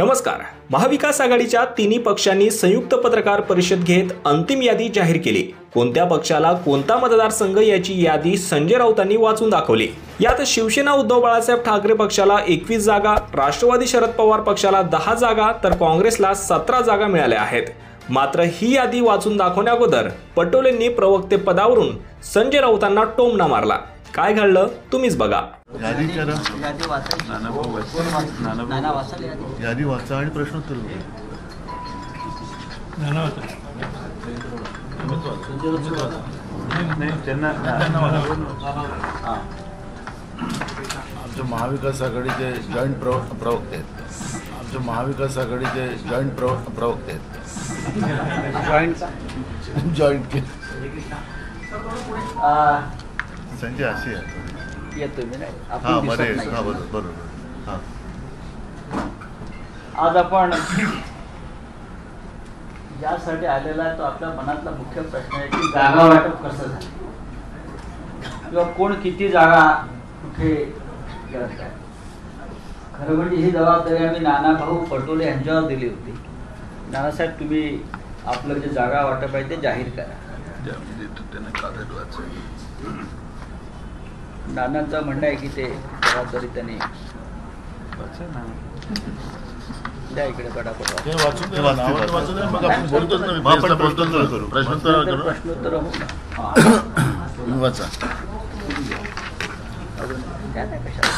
नमस्कार. महाविकास आघाडीच्या तिन्ही पक्षांनी संयुक्त पत्रकार परिषद घेत अंतिम यादी जाहीर केली. कोणत्या पक्षाला कोणता मतदारसंघ याची यादी संजय राऊतांनी वाचून दाखवली. यात शिवसेना उद्धव बाळासाहेब ठाकरे पक्षाला 21 जागा, राष्ट्रवादी शरद पवार पक्षाला 10 जागा तर काँग्रेसला 17 जागा मिळाल्या आहेत. मात्र ही यादी वाचून दाखवण्याअगोदर पटोलेंनी प्रवक्ते पदावरून संजय राऊतांना टोमणा मारला. काय घडलं तुम्हीच बघा. यादी वाचा आणि प्रश्नोत्तर आमच्या महाविकास आघाडीचे जॉईंट प्रवक्ते आहेत. आमच्या महाविकास आघाडीचे जॉईंट प्रवक्ते आहेत. जॉईंट संजय अशी आहे. येतो मी नाही हां बरे हां बरोबर हां. आज आपण ज्यासाठी आलेला आहे तो आपल्या मनातला मुख्य प्रश्न आहे की जागा वाटप कसं झालं किंवा कोण किती जागा कुठे करत आहे. खरं म्हणजे ही जबाबदारी आम्ही नानाभाऊ पटोले यांच्यावर दिली होती. नानासाहेब तुम्ही आपलं जे जागा वाटप आहे ते जाहीर करा. नानांचं म्हणणं आहे की ते जबाबदारी त्यांनी द्या इकडे पटापट प्रश्नोत्तर वाचा. त्या नाही कशाला